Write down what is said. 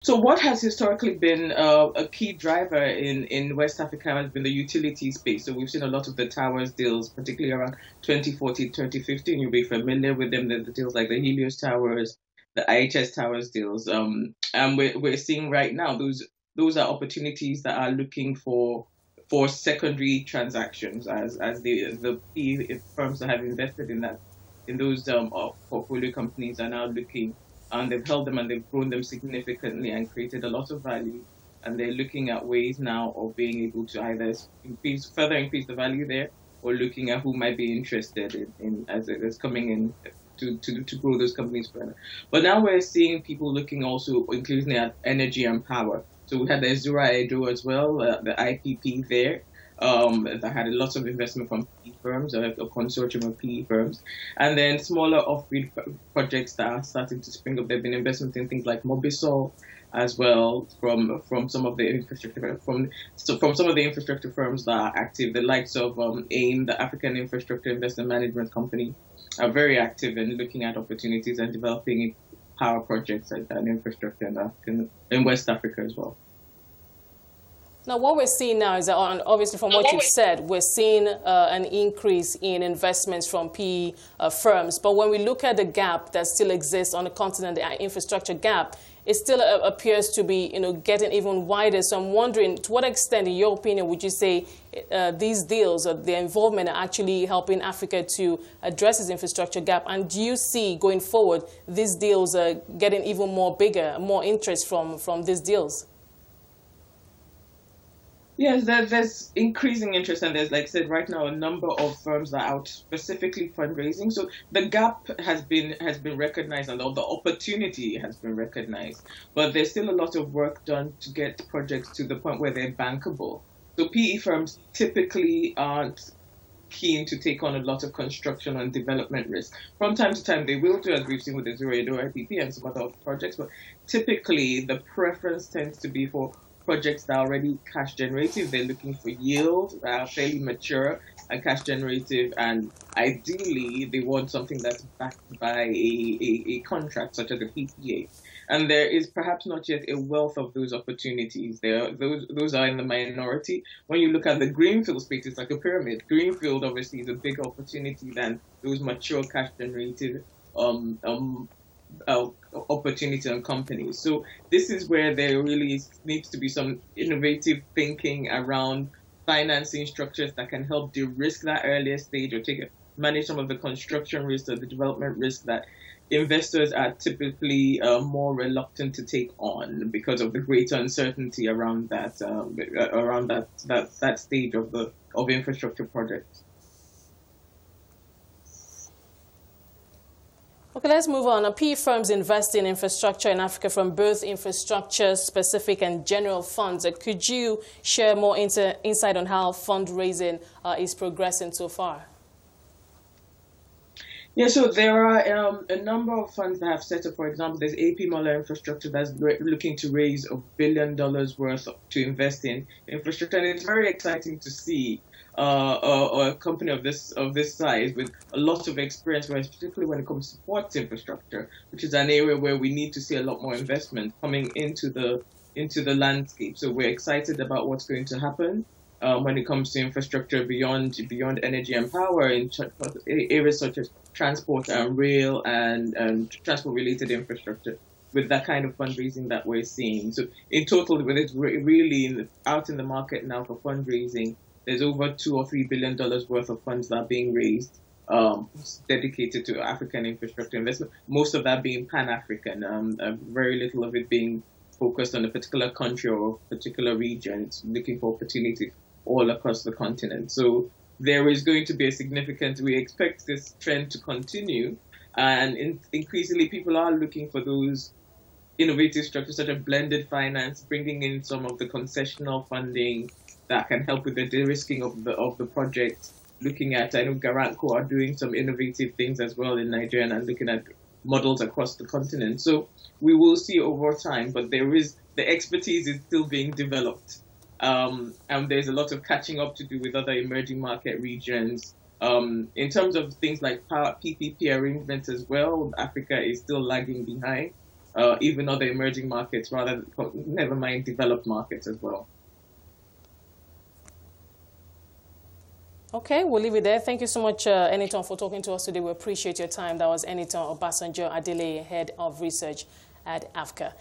So what has historically been a key driver in West Africa has been the utility space. So we've seen a lot of the towers deals, particularly around 2014, 2015. You'll be familiar with them, the deals like the Helios Towers, the IHS Towers deals. And we're seeing right now those are opportunities that are looking for secondary transactions as the PE firms that have invested in those portfolio companies are now looking, and they've held them and they've grown them significantly and created a lot of value. And they're looking at ways now of being able to either further increase the value there, or looking at who might be interested in as coming in to grow those companies further. But now we're seeing people looking also increasingly at energy and power. So we had the Azura Edo as well, the IPP there, that had a lot of investment from PE firms, a consortium of PE firms, and then smaller off-grid projects that are starting to spring up. There've been investment in things like Mobisol as well from some of the infrastructure from some of the infrastructure firms that are active. The likes of AIM, the African Infrastructure Investment Management Company, are very active in looking at opportunities and developing power projects and infrastructure in West Africa as well. Now, what we're seeing now is that, obviously, from what you've said, we're seeing an increase in investments from PE firms. But when we look at the gap that still exists on the continent, the infrastructure gap, it still appears to be, getting even wider. So I'm wondering, to what extent, in your opinion, would you say these deals or their involvement are actually helping Africa to address its infrastructure gap? And do you see, going forward, these deals getting even more bigger, more interest from these deals? Yes, there's increasing interest, and there's, like I said, right now a number of firms that are out specifically fundraising. So the gap has been recognized, and the opportunity has been recognized. But there's still a lot of work done to get projects to the point where they're bankable. So PE firms typically aren't keen to take on a lot of construction and development risk. From time to time, they will do, as we've seen with the Zero Edo IPP and some other projects, but typically the preference tends to be for projects that are already cash generative. They're looking for yield, fairly mature and cash generative, and ideally they want something that's backed by a contract such as a PPA. And there is perhaps not yet a wealth of those opportunities. Those are in the minority. When you look at the greenfield space, it's like a pyramid. Greenfield obviously is a bigger opportunity than those mature cash generative opportunity on companies. So this is where there really needs to be some innovative thinking around financing structures that can help de-risk that earlier stage or manage some of the construction risk or the development risk that investors are typically more reluctant to take on because of the greater uncertainty around that stage of infrastructure projects. Okay, let's move on. PE firms invest in infrastructure in Africa from both infrastructure-specific and general funds. Could you share more insight on how fundraising is progressing so far? Yeah, so there are a number of funds that have set up. For example, there's AP Moller Infrastructure that's looking to raise $1 billion worth to invest in infrastructure, and it's very exciting to see a company of this size with a lot of experience, particularly when it comes to sports infrastructure, which is an area where we need to see a lot more investment coming into the landscape. So we're excited about what's going to happen when it comes to infrastructure beyond energy and power in areas such as transport and rail and transport-related infrastructure, with that kind of fundraising that we're seeing. So in total, with it really out in the market now for fundraising, there's over $2 or $3 billion worth of funds that are being raised, dedicated to African infrastructure investment. Most of that being Pan-African, very little of it being focused on a particular country or a particular region. It's looking for opportunities all across the continent. So there is going to be we expect this trend to continue, and increasingly people are looking for those innovative structures such as blended finance, bringing in some of the concessional funding that can help with the de-risking of the project. Looking at, I know Garanco are doing some innovative things as well in Nigeria and looking at models across the continent. So we will see over time, but the expertise is still being developed. And there's a lot of catching up to do with other emerging market regions. In terms of things like PPP arrangements as well, Africa is still lagging behind. even other emerging markets, never mind developed markets as well. Okay, we'll leave it there. Thank you so much, Enitan, for talking to us today. We appreciate your time. That was Enitan Obasanjo-Adeleye, Head of Research at AVCA.